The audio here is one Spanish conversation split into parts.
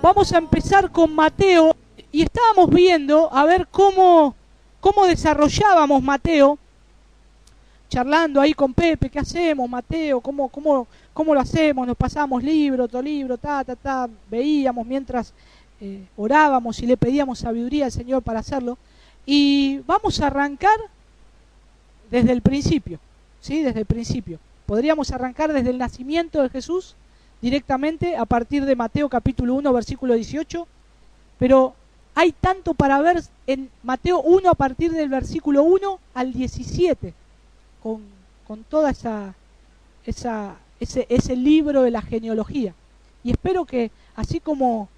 Vamos a empezar con Mateo y estábamos viendo a ver cómo desarrollábamos Mateo, charlando ahí con Pepe, ¿qué hacemos Mateo? ¿Cómo lo hacemos? Nos pasábamos libro, veíamos mientras orábamos y le pedíamos sabiduría al Señor para hacerlo. Y vamos a arrancar desde el principio, ¿sí? Desde el principio. Podríamos arrancar desde el nacimiento de Jesús, directamente a partir de Mateo capítulo 1, versículo 18, pero hay tanto para ver en Mateo 1 a partir del versículo 1 al 17, con toda ese libro de la genealogía. Y espero que así como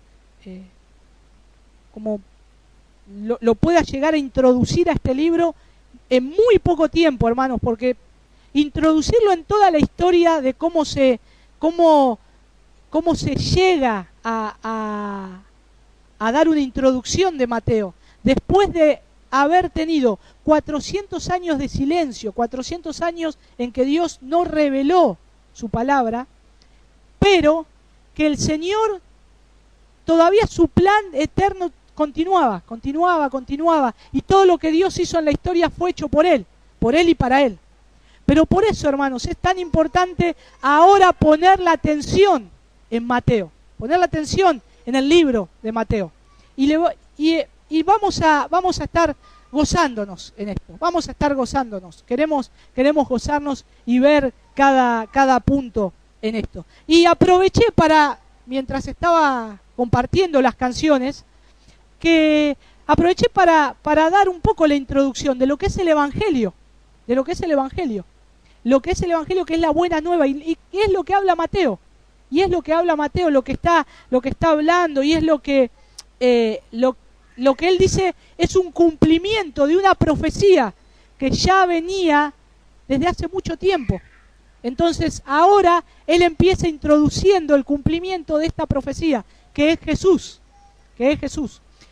lo pueda llegar a introducir a este libro en muy poco tiempo, hermanos, porque introducirlo en toda la historia de cómo se llega a dar una introducción de Mateo, después de haber tenido 400 años de silencio, 400 años en que Dios no reveló su palabra, pero que el Señor, todavía su plan eterno continuaba, y todo lo que Dios hizo en la historia fue hecho por Él y para Él. Pero por eso, hermanos, es tan importante ahora poner la atención en Mateo, poner la atención en el libro de Mateo. Y vamos a estar gozándonos en esto, vamos a estar gozándonos, queremos gozarnos y ver cada punto en esto. Y aproveché mientras estaba compartiendo las canciones, para dar un poco la introducción de lo que es el Evangelio, lo que es el Evangelio, que es la buena nueva, y es lo que habla Mateo. Y es lo que habla Mateo, lo que está hablando, y es lo que él dice es un cumplimiento de una profecía que ya venía desde hace mucho tiempo. Entonces ahora él empieza introduciendo el cumplimiento de esta profecía, que es Jesús.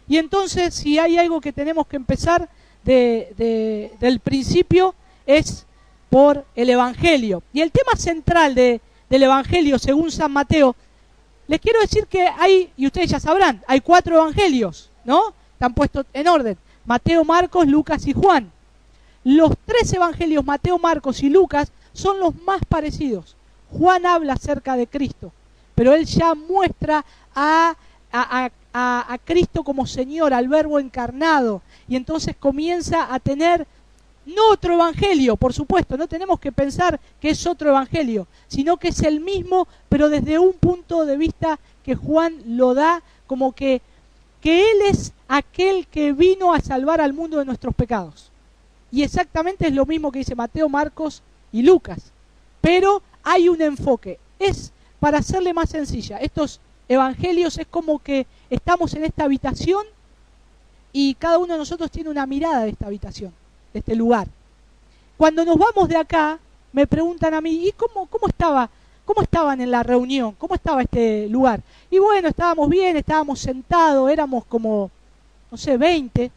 Y entonces, si hay algo que tenemos que empezar del principio, es por el Evangelio. Y el tema central del Evangelio, según San Mateo, les quiero decir que y ustedes ya sabrán, hay 4 evangelios, ¿no? Están puestos en orden: Mateo, Marcos, Lucas y Juan. Los 3 evangelios, Mateo, Marcos y Lucas, son los más parecidos. Juan habla acerca de Cristo, pero él ya muestra a Cristo como Señor, al Verbo encarnado, y entonces comienza a tener no otro evangelio, por supuesto, no tenemos que pensar que es otro evangelio, sino que es el mismo, pero desde un punto de vista que Juan lo da como que Él es aquel que vino a salvar al mundo de nuestros pecados. Y exactamente es lo mismo que dice Mateo, Marcos y Lucas. Pero hay un enfoque. Es, para hacerle más sencilla, estos evangelios es como que estamos en esta habitación y cada uno de nosotros tiene una mirada de esta habitación, de este lugar. Cuando nos vamos de acá, me preguntan a mí, ¿y cómo estaban en la reunión? ¿Cómo estaba este lugar? Y bueno, estábamos bien, estábamos sentados, éramos como, no sé, 20,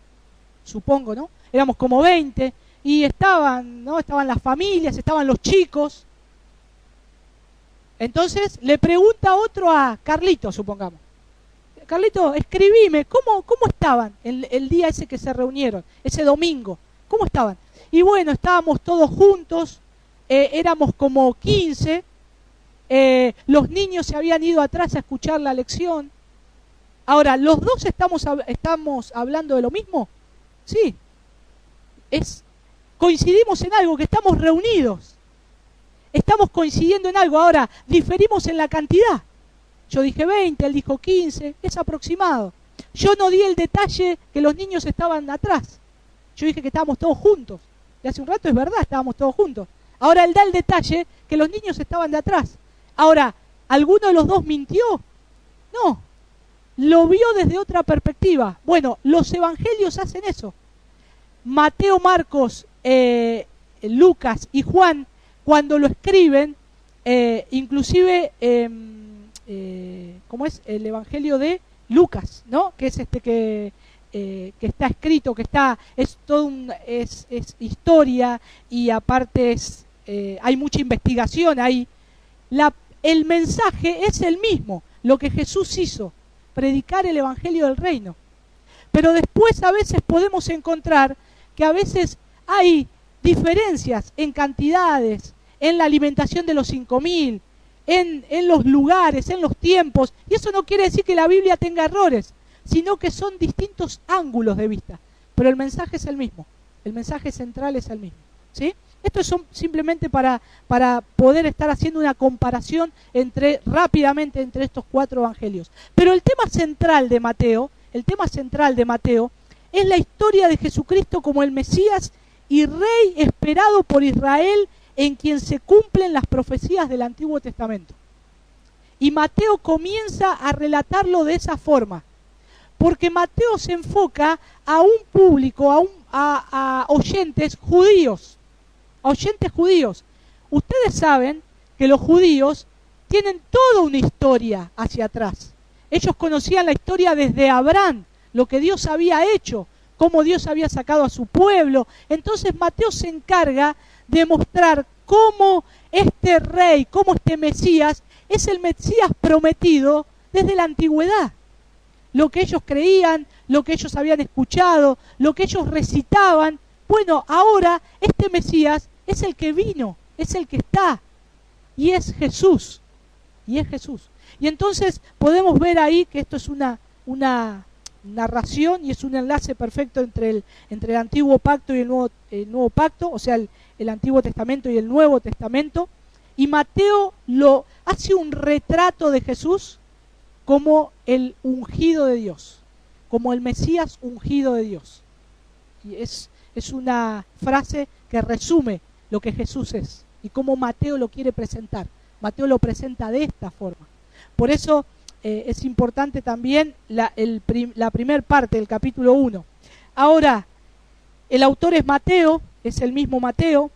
supongo, ¿no? Éramos como 20, y estaban las familias, estaban los chicos. Entonces le pregunta otro a Carlito, supongamos: Carlito, escribime, ¿cómo estaban el día ese que se reunieron, ese domingo? ¿Cómo estaban? Y bueno, estábamos todos juntos, éramos como 15, los niños se habían ido atrás a escuchar la lección. Ahora, ¿los dos estamos hablando de lo mismo? Sí. Coincidimos en algo, que estamos reunidos. Estamos coincidiendo en algo. Ahora, diferimos en la cantidad. Yo dije 20, él dijo 15, es aproximado. Yo no di el detalle que los niños estaban atrás. Yo dije que estábamos todos juntos. De hace un rato es verdad, estábamos todos juntos. Ahora él da el detalle que los niños estaban de atrás. Ahora, ¿alguno de los dos mintió? No. Lo vio desde otra perspectiva. Bueno, los evangelios hacen eso. Mateo, Marcos, Lucas y Juan, cuando lo escriben, inclusive, ¿cómo es? El Evangelio de Lucas, ¿no? Que es que está escrito, es todo es historia, y aparte hay mucha investigación ahí. El mensaje es el mismo, lo que Jesús hizo, predicar el Evangelio del Reino. Pero después a veces podemos encontrar que a veces hay diferencias en cantidades, en la alimentación de los 5.000, en los lugares, en los tiempos, y eso no quiere decir que la Biblia tenga errores, sino que son distintos ángulos de vista, pero el mensaje es el mismo, el mensaje central es el mismo, ¿sí? Esto es simplemente para poder estar haciendo una comparación rápidamente entre estos 4 evangelios. Pero el tema central de Mateo es la historia de Jesucristo como el Mesías y Rey esperado por Israel, en quien se cumplen las profecías del Antiguo Testamento. Y Mateo comienza a relatarlo de esa forma, porque Mateo se enfoca a un público, a oyentes judíos. Ustedes saben que los judíos tienen toda una historia hacia atrás. Ellos conocían la historia desde Abraham, lo que Dios había hecho, cómo Dios había sacado a su pueblo. Entonces Mateo se encarga de mostrar cómo este rey, cómo este Mesías, es el Mesías prometido desde la antigüedad. Lo que ellos creían, lo que ellos habían escuchado, lo que ellos recitaban. Bueno, ahora este Mesías es el que vino, es el que está, y es Jesús. Y entonces podemos ver ahí que esto es una narración y es un enlace perfecto entre el Antiguo Pacto y el Nuevo Pacto, o sea, el Antiguo Testamento y el Nuevo Testamento. Y Mateo lo hace un retrato de Jesús como el ungido de Dios, como el Mesías ungido de Dios. Y es una frase que resume lo que Jesús es y cómo Mateo lo quiere presentar. Mateo lo presenta de esta forma. Por eso es importante también la primera parte del capítulo 1. Ahora, el autor es Mateo, es el mismo Mateo.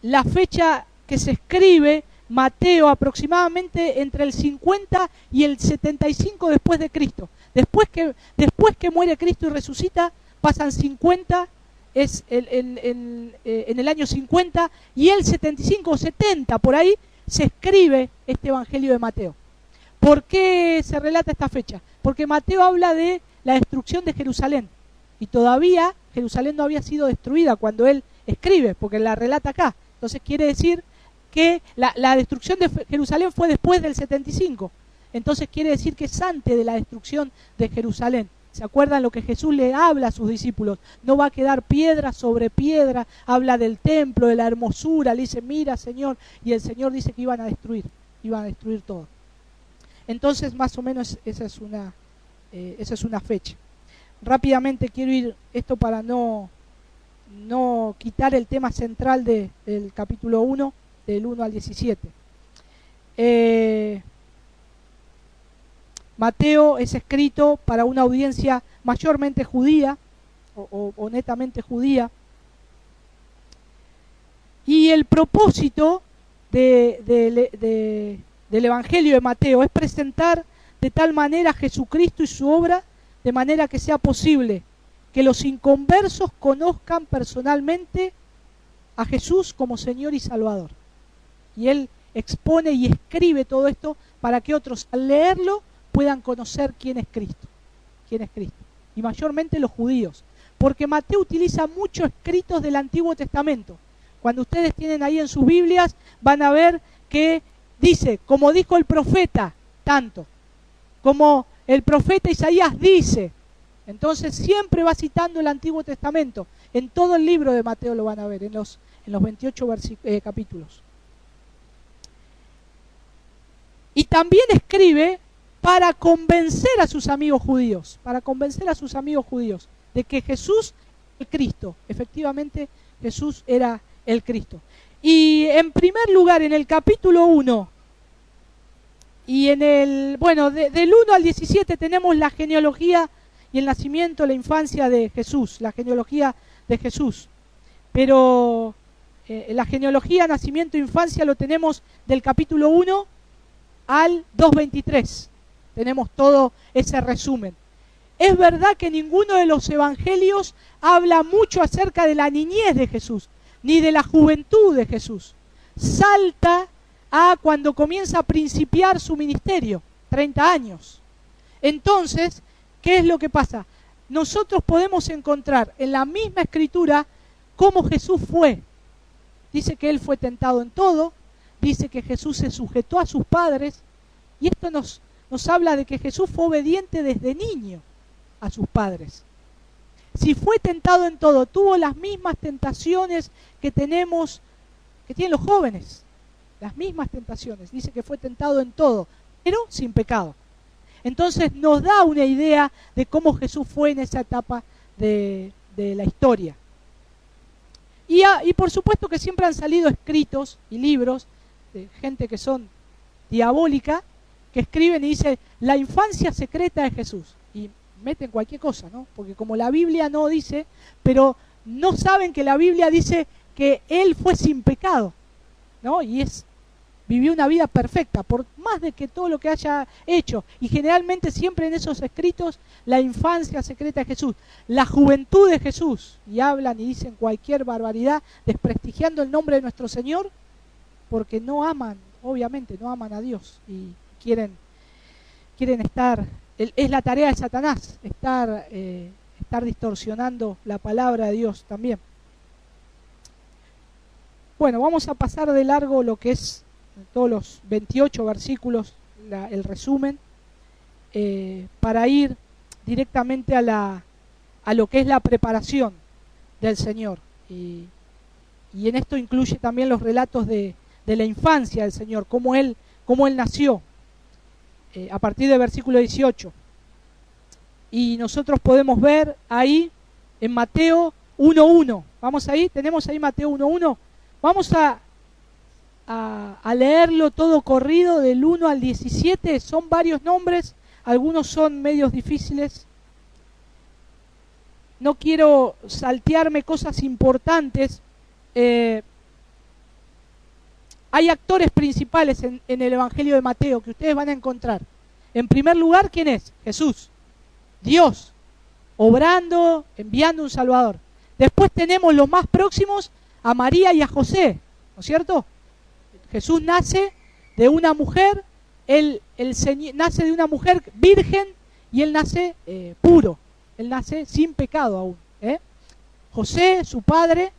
La fecha que se escribe Mateo aproximadamente entre el 50 y el 75 después de Cristo. Después que muere Cristo y resucita, pasan 50, es en el año 50, y el 75 o 70, por ahí, se escribe este Evangelio de Mateo. ¿Por qué se relata esta fecha? Porque Mateo habla de la destrucción de Jerusalén, y todavía Jerusalén no había sido destruida cuando él escribe, porque la relata acá. Entonces quiere decir que la destrucción de Jerusalén fue después del 75. Entonces quiere decir que es antes de la destrucción de Jerusalén. ¿Se acuerdan lo que Jesús le habla a sus discípulos? No va a quedar piedra sobre piedra. Habla del templo, de la hermosura. Le dice, mira, Señor. Y el Señor dice que iban a destruir todo. Entonces, más o menos, esa es una fecha. Rápidamente quiero ir esto para no quitar el tema central del capítulo 1, del 1 al 17. Mateo es escrito para una audiencia mayormente judía o netamente judía, y el propósito del Evangelio de Mateo es presentar de tal manera a Jesucristo y su obra, de manera que sea posible que los inconversos conozcan personalmente a Jesús como Señor y Salvador. Y él expone y escribe todo esto para que otros, al leerlo, puedan conocer quién es Cristo. Y mayormente los judíos. Porque Mateo utiliza muchos escritos del Antiguo Testamento. Cuando ustedes tienen ahí en sus Biblias, van a ver que dice, como dijo el profeta, tanto. Como el profeta Isaías dice. Entonces siempre va citando el Antiguo Testamento. En todo el libro de Mateo lo van a ver, en los 28 capítulos. Y también escribe para convencer a sus amigos judíos, de que Jesús es el Cristo. Efectivamente, Jesús era el Cristo. Y en primer lugar, en el capítulo 1, y del 1 al 17 tenemos la genealogía y el nacimiento, la infancia de Jesús, la genealogía de Jesús. Pero la genealogía, nacimiento, infancia, lo tenemos del capítulo 1 al 2:23. Tenemos todo ese resumen. Es verdad que ninguno de los evangelios habla mucho acerca de la niñez de Jesús, ni de la juventud de Jesús. Salta a cuando comienza a principiar su ministerio, 30 años. Entonces, ¿qué es lo que pasa? Nosotros podemos encontrar en la misma escritura cómo Jesús fue. Dice que Él fue tentado en todo, dice que Jesús se sujetó a sus padres, y esto nos habla de que Jesús fue obediente desde niño a sus padres. Si fue tentado en todo, tuvo las mismas tentaciones que tienen los jóvenes, las mismas tentaciones. Dice que fue tentado en todo, pero sin pecado. Entonces nos da una idea de cómo Jesús fue en esa etapa de la historia. Y por supuesto que siempre han salido escritos y libros de gente que son diabólica, que escriben y dicen la infancia secreta de Jesús. Y meten cualquier cosa, ¿no? Porque como la Biblia no dice, pero no saben que la Biblia dice que Él fue sin pecado, ¿no? Y vivió una vida perfecta, por más de que todo lo que haya hecho. Y generalmente siempre en esos escritos, la infancia secreta de Jesús, la juventud de Jesús, y hablan y dicen cualquier barbaridad, desprestigiando el nombre de nuestro Señor, porque no aman, obviamente, no aman a Dios, y quieren estar, es la tarea de Satanás, estar distorsionando la palabra de Dios también. Bueno, vamos a pasar de largo lo que es todos los 28 versículos, el resumen, para ir directamente a lo que es la preparación del Señor. Y en esto incluye también los relatos de la infancia del Señor, cómo Él nació, a partir del versículo 18. Y nosotros podemos ver ahí en Mateo 1:1. Vamos ahí, tenemos ahí Mateo 1:1. Vamos a leerlo todo corrido del 1 al 17. Son varios nombres, algunos son medios difíciles. No quiero saltearme cosas importantes. Hay actores principales en el Evangelio de Mateo que ustedes van a encontrar. En primer lugar, ¿quién es? Jesús, Dios, obrando, enviando un Salvador. Después tenemos los más próximos a María y a José, ¿no es cierto? Jesús nace de una mujer, él nace de una mujer virgen y Él nace puro, Él nace sin pecado aún. José, su padre,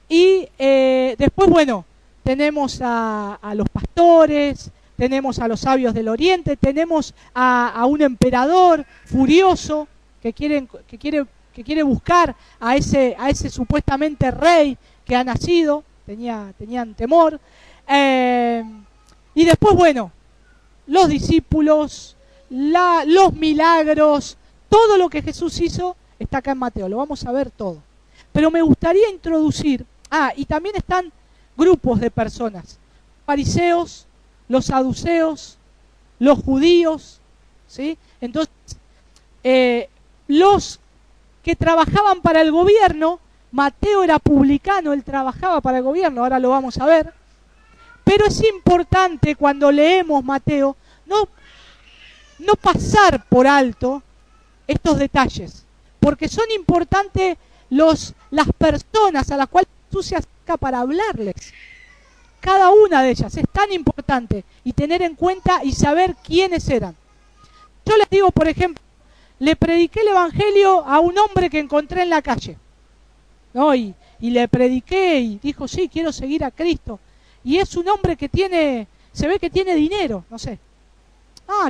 y después, bueno, tenemos a los pastores, tenemos a los sabios del oriente, tenemos a un emperador furioso que quiere buscar a ese supuestamente rey que ha nacido, tenían temor. Y después, bueno, los discípulos, los milagros, todo lo que Jesús hizo está acá en Mateo, lo vamos a ver todo. Pero me gustaría introducir, y también están grupos de personas, fariseos, los saduceos, los judíos, ¿sí? Entonces, los que trabajaban para el gobierno, Mateo era publicano, él trabajaba para el gobierno, ahora lo vamos a ver. Pero es importante cuando leemos Mateo no pasar por alto estos detalles, porque son importantes las personas a las cuales Jesús se acerca para hablarles. Cada una de ellas es tan importante y tener en cuenta y saber quiénes eran. Yo les digo, por ejemplo, le prediqué el Evangelio a un hombre que encontré en la calle, ¿no? Y le prediqué y dijo, sí, quiero seguir a Cristo. Y es un hombre que se ve que tiene dinero, no sé.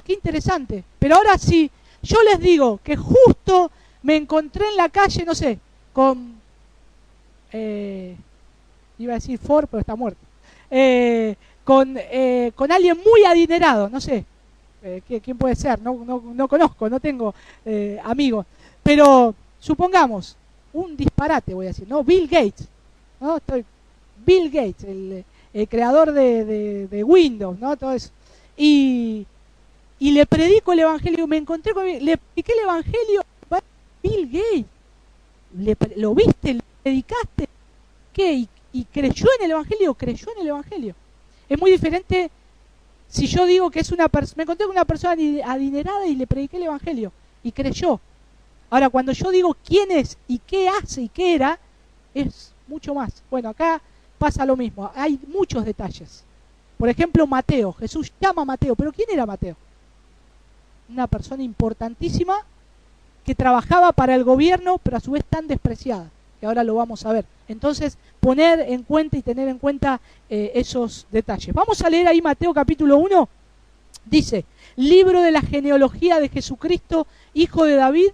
Qué interesante. Pero ahora sí, yo les digo que justo me encontré en la calle, no sé, iba a decir Ford, pero está muerto. Con alguien muy adinerado, no sé. ¿Quién puede ser? No conozco, no tengo amigos. Pero supongamos, un disparate voy a decir, ¿no? Bill Gates, ¿no? Bill Gates, el creador de Windows, ¿no? Todo eso. Y le predico el Evangelio, le prediqué el Evangelio a Bill Gates. ¿Lo viste? ¿Le predicaste? ¿Qué? y creyó en el Evangelio, creyó en el Evangelio. Es muy diferente si yo digo que es me encontré con una persona adinerada y le prediqué el Evangelio y creyó. Ahora, cuando yo digo quién es y qué hace y qué era, es mucho más. Bueno, acá pasa lo mismo, hay muchos detalles. Por ejemplo, Mateo, Jesús llama a Mateo, pero ¿quién era Mateo? Una persona importantísima que trabajaba para el gobierno, pero a su vez tan despreciada, que ahora lo vamos a ver. Entonces, poner en cuenta y tener en cuenta esos detalles. Vamos a leer ahí Mateo capítulo 1, dice, libro de la genealogía de Jesucristo, hijo de David,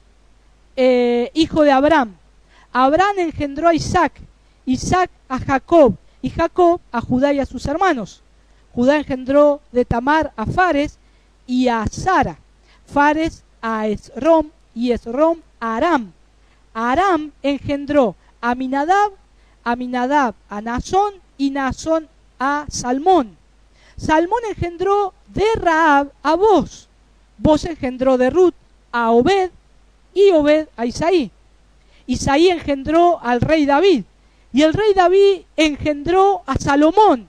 hijo de Abraham. Abraham engendró a Isaac, Isaac a Jacob, y Jacob a Judá y a sus hermanos. Judá engendró de Tamar a Fares y a Sara, Fares a Esrom y Esrom a Aram. Aram engendró a Aminadab, Aminadab a Naasón y Naasón a Salmón. Salmón engendró de Rahab a Boz. Boz engendró de Ruth a Obed y Obed a Isaí. Isaí engendró al rey David y el rey David engendró a Salomón,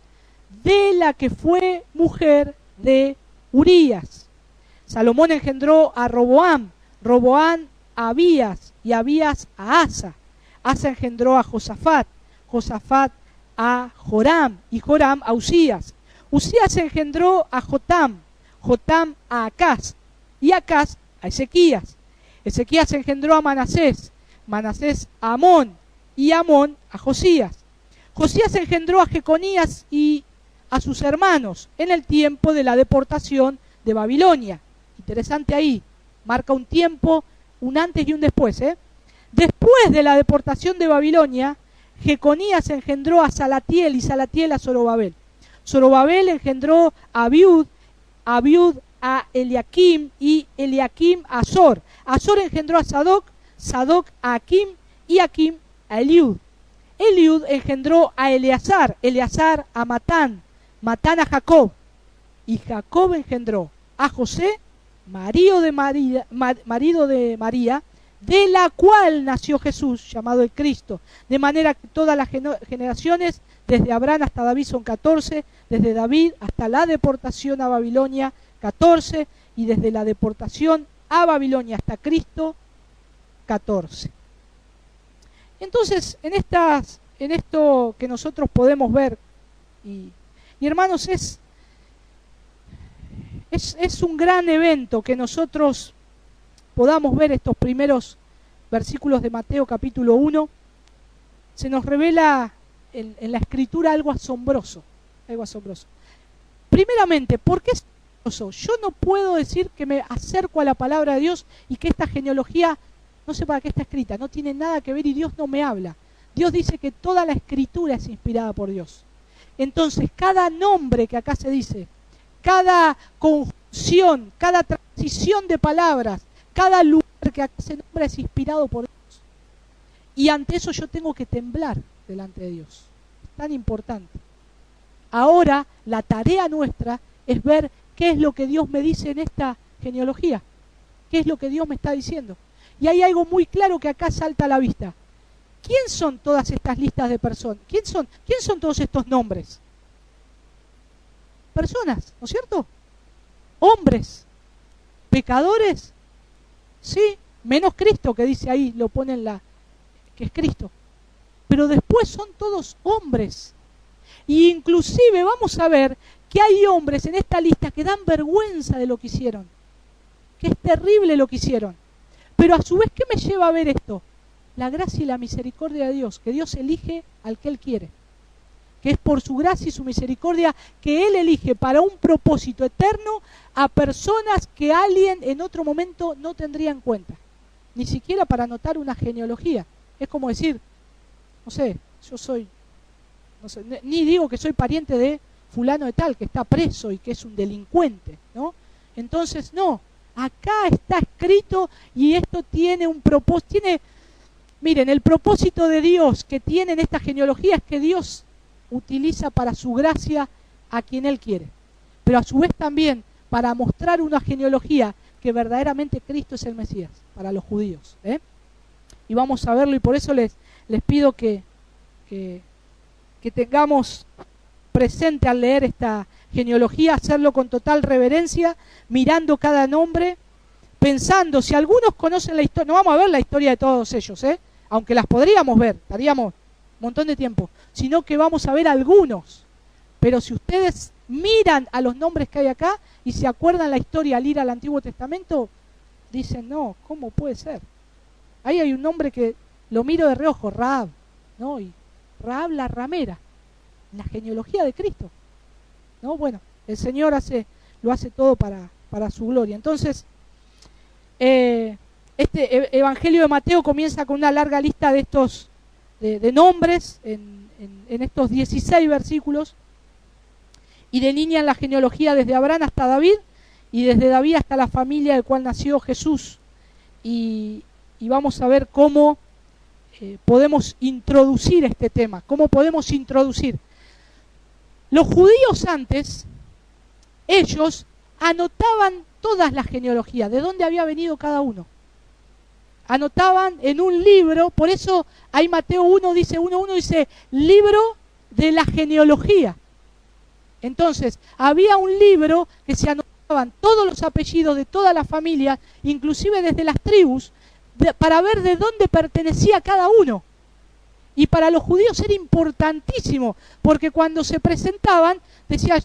de la que fue mujer de Urías. Salomón engendró a Roboam, Roboam a Abías y Abías a Asa. Asa engendró a Josafat, Josafat a Joram y Joram a Usías. Usías engendró a Jotam, Jotam a Acaz y Acaz a Ezequías. Ezequías engendró a Manasés, Manasés a Amón y Amón a Josías. Josías engendró a Jeconías y a sus hermanos en el tiempo de la deportación de Babilonia. Interesante ahí, marca un tiempo, un antes y un después. Después de la deportación de Babilonia, Jeconías engendró a Salatiel y Salatiel a Zorobabel. Zorobabel engendró a Abiud, Abiud a Eliakim y Eliakim a Azor. Azor engendró a Sadoc, Sadoc a Akim y Akim a Eliud. Eliud engendró a Eleazar, Eleazar a Matán, Matán a Jacob. Y Jacob engendró a José, marido de María, de la cual nació Jesús, llamado el Cristo. De manera que todas las generaciones, desde Abraham hasta David son 14, desde David hasta la deportación a Babilonia 14, y desde la deportación a Babilonia hasta Cristo 14. Entonces, en esto que nosotros podemos ver, y hermanos, es un gran evento que nosotros podamos ver estos primeros versículos de Mateo capítulo 1. Se nos revela en la escritura algo asombroso, algo asombroso. Primeramente, ¿por qué es asombroso? Yo no puedo decir que me acerco a la palabra de Dios y que esta genealogía, no sé para qué está escrita, no tiene nada que ver y Dios no me habla. Dios dice que toda la escritura es inspirada por Dios. Entonces, cada nombre que acá se dice, cada conjunción, cada transición de palabras, cada lugar que acá se nombra es inspirado por Dios. Y ante eso yo tengo que temblar delante de Dios. Es tan importante. Ahora, la tarea nuestra es ver qué es lo que Dios me dice en esta genealogía. ¿Qué es lo que Dios me está diciendo? Y hay algo muy claro que acá salta a la vista. ¿Quién son todas estas listas de personas? ¿Quién son todos estos nombres? Personas, ¿no es cierto? Hombres, pecadores, sí, menos Cristo, que dice ahí, lo pone que es Cristo. Pero después son todos hombres. Y inclusive vamos a ver que hay hombres en esta lista que dan vergüenza de lo que hicieron. Que es terrible lo que hicieron. Pero a su vez, ¿qué me lleva a ver esto? La gracia y la misericordia de Dios, que Dios elige al que Él quiere. Que es por su gracia y su misericordia que Él elige para un propósito eterno a personas que alguien en otro momento no tendría en cuenta. Ni siquiera para anotar una genealogía. Es como decir, no sé, yo soy, no sé, ni digo que soy pariente de fulano de tal, que está preso y que es un delincuente, ¿no? Entonces, no. Acá está escrito y esto tiene un propósito. Miren, el propósito de Dios que tiene en esta genealogía es que Dios utiliza para su gracia a quien Él quiere. Pero a su vez también para mostrar una genealogía que verdaderamente Cristo es el Mesías para los judíos. Y vamos a verlo y por eso les pido que que tengamos presente al leer esta genealogía, hacerlo con total reverencia, mirando cada nombre, pensando, si algunos conocen la historia, no vamos a ver la historia de todos ellos, aunque las podríamos ver, estaríamos un montón de tiempo, sino que vamos a ver algunos. Pero si ustedes miran a los nombres que hay acá y se acuerdan la historia al ir al Antiguo Testamento, dicen, no, ¿cómo puede ser? Ahí hay un nombre que lo miro de reojo, Rahab, ¿no? Y Rahab la ramera, la genealogía de Cristo, ¿no? Bueno, el Señor lo hace todo para su gloria. Entonces, este Evangelio de Mateo comienza con una larga lista de estos de nombres en estos 16 versículos, y delinean la genealogía desde Abraham hasta David, y desde David hasta la familia del cual nació Jesús. Y vamos a ver cómo podemos introducir este tema, cómo podemos introducir. Los judíos antes, ellos anotaban todas las genealogías, de dónde había venido cada uno. Anotaban en un libro, por eso ahí Mateo 1 dice, 1:1 dice, libro de la genealogía. Entonces, había un libro que se anotaban todos los apellidos de toda la familia, inclusive desde las tribus, para ver de dónde pertenecía cada uno. Y para los judíos era importantísimo, porque cuando se presentaban, decía,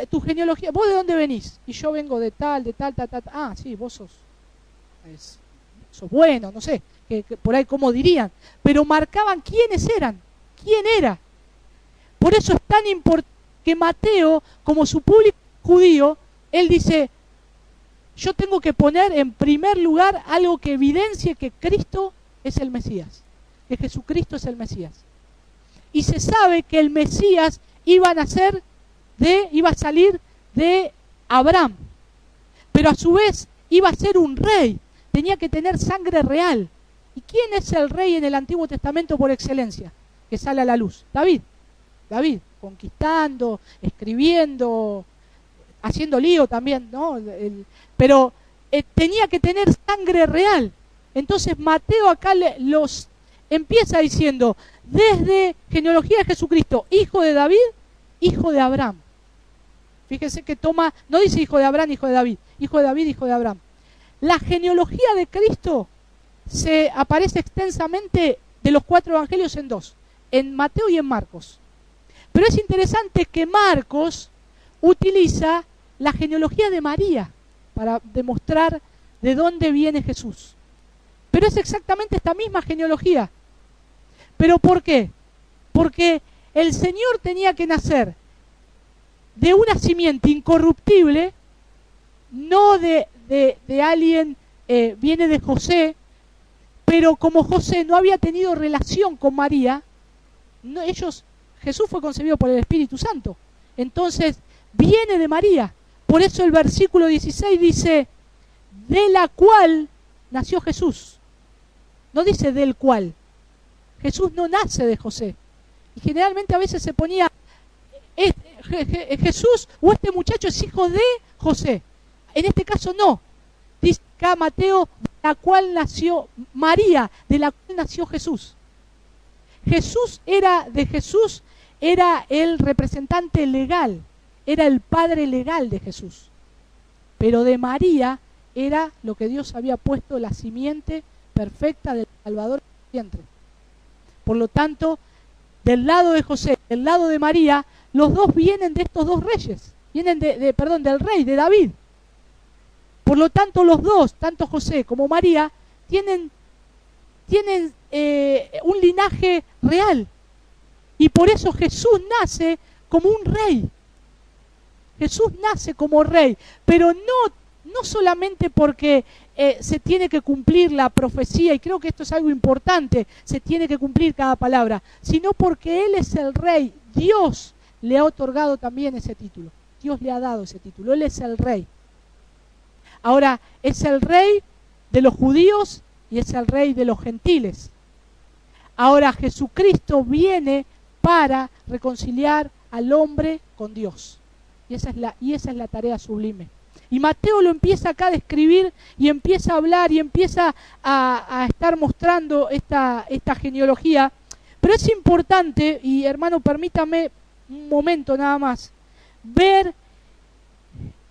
tu genealogía, ¿vos de dónde venís? Y yo vengo de tal. Ah, sí, vos sos bueno, no sé, que por ahí cómo dirían. Pero marcaban quiénes eran, quién era. Por eso es tan importante que Mateo, como su público judío, él dice, yo tengo que poner en primer lugar algo que evidencie que Cristo es el Mesías, que Jesucristo es el Mesías. Y se sabe que el Mesías iba a salir de Abraham, pero a su vez iba a ser un rey, tenía que tener sangre real. ¿Y quién es el rey en el Antiguo Testamento por excelencia que sale a la luz? David, conquistando, escribiendo, haciendo lío también, ¿no? Pero tenía que tener sangre real. Entonces Mateo acá los empieza diciendo, desde genealogía de Jesucristo, hijo de David, hijo de Abraham. Fíjense que no dice hijo de Abraham, hijo de David, hijo de David, hijo de Abraham. La genealogía de Cristo se aparece extensamente de los 4 evangelios en 2, en Mateo y en Marcos. Pero es interesante que Marcos utiliza la genealogía de María para demostrar de dónde viene Jesús. Pero es exactamente esta misma genealogía. ¿Pero por qué? Porque el Señor tenía que nacer de una simiente incorruptible, no de alguien, viene de José, pero como José no había tenido relación con María, Jesús fue concebido por el Espíritu Santo. Entonces, viene de María. Por eso el versículo 16 dice, de la cual nació Jesús. No dice del cual. Jesús no nace de José. Y generalmente a veces se ponía, Jesús o este muchacho es hijo de José. En este caso no. Dice acá Mateo, de la cual nació María, de la cual nació Jesús. Jesús era el representante legal, era el padre legal de Jesús. Pero de María era lo que Dios había puesto, la simiente perfecta del Salvador vientre. Por lo tanto, del lado de José, del lado de María, los dos vienen de estos dos reyes, vienen del rey, de David. Por lo tanto, los dos, tanto José como María, tienen un linaje real. Y por eso Jesús nace como un rey. Jesús nace como rey, pero no solamente porque se tiene que cumplir la profecía, y creo que esto es algo importante, se tiene que cumplir cada palabra, sino porque Él es el rey. Dios le ha otorgado también ese título. Dios le ha dado ese título. Él es el rey. Ahora, es el rey de los judíos y es el rey de los gentiles. Ahora, Jesucristo viene para reconciliar al hombre con Dios. Y esa es la tarea sublime. Y Mateo lo empieza acá a describir y empieza a hablar y empieza a estar mostrando esta genealogía, Pero es importante, y hermano, permítame un momento nada más, ver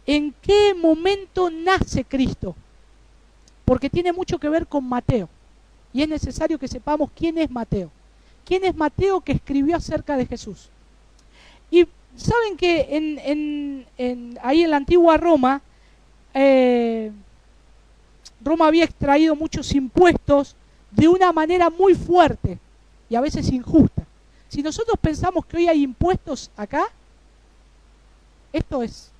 en qué momento nace Cristo, porque tiene mucho que ver con Mateo, y es necesario que sepamos quién es Mateo. ¿Quién es Mateo que escribió acerca de Jesús? Y saben que ahí en la antigua Roma, Roma había extraído muchos impuestos de una manera muy fuerte y a veces injusta. Si nosotros pensamos que hoy hay impuestos acá,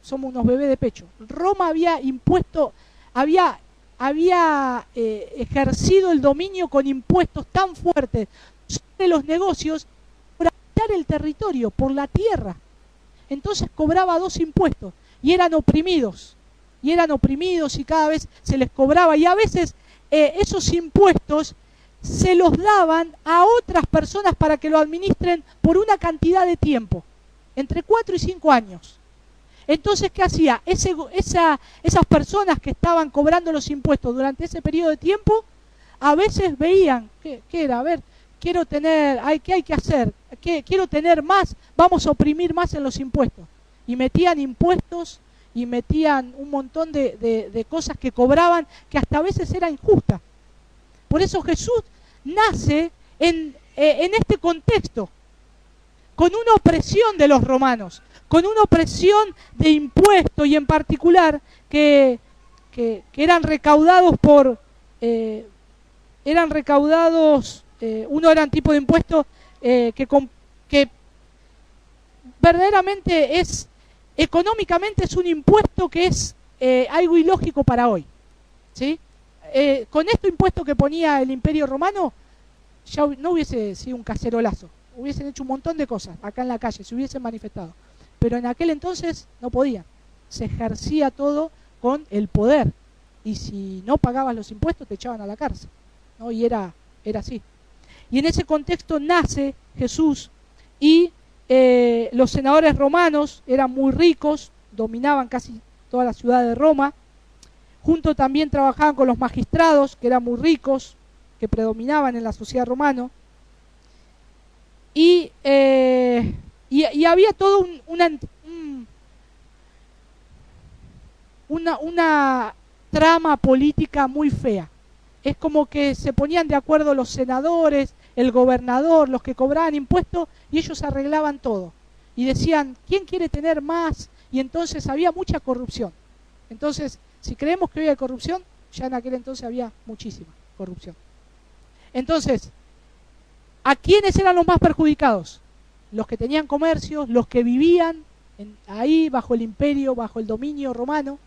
somos unos bebés de pecho. Roma había impuesto, había ejercido el dominio con impuestos tan fuertes sobre los negocios por habitar el territorio, por la tierra. Entonces cobraba 2 impuestos y eran oprimidos y cada vez se les cobraba, y a veces esos impuestos se los daban a otras personas para que lo administren por una cantidad de tiempo, entre 4 y 5 años. Entonces, ¿qué hacía? Esas personas que estaban cobrando los impuestos durante ese periodo de tiempo, a veces veían, ¿qué era? A ver, quiero tener, ¿qué hay que hacer? Quiero tener más, vamos a oprimir más en los impuestos. Y metían impuestos y metían un montón de cosas que cobraban, que hasta a veces era injusta. Por eso Jesús nace en este contexto, con una opresión de los romanos, con una opresión de impuestos, y en particular que eran recaudados uno eran tipo de impuestos que verdaderamente económicamente es un impuesto que es algo ilógico para hoy, ¿sí? Con este impuesto que ponía el Imperio Romano, ya no hubiese sido un cacerolazo, hubiesen hecho un montón de cosas acá en la calle, se hubiesen manifestado. Pero en aquel entonces no podían, se ejercía todo con el poder, y si no pagabas los impuestos te echaban a la cárcel, ¿no? Y era así. Y en ese contexto nace Jesús, y los senadores romanos eran muy ricos, dominaban casi toda la ciudad de Roma. Junto también trabajaban con los magistrados, que eran muy ricos, que predominaban en la sociedad romana. Y había todo una trama política muy fea. Es como que se ponían de acuerdo los senadores, el gobernador, los que cobraban impuestos, y ellos arreglaban todo. Y decían, ¿quién quiere tener más? Y entonces había mucha corrupción. Entonces, si creemos que hoy hay corrupción, ya en aquel entonces había muchísima corrupción. Entonces, ¿a quiénes eran los más perjudicados? Los que tenían comercios, los que vivían ahí bajo el imperio, bajo el dominio romano.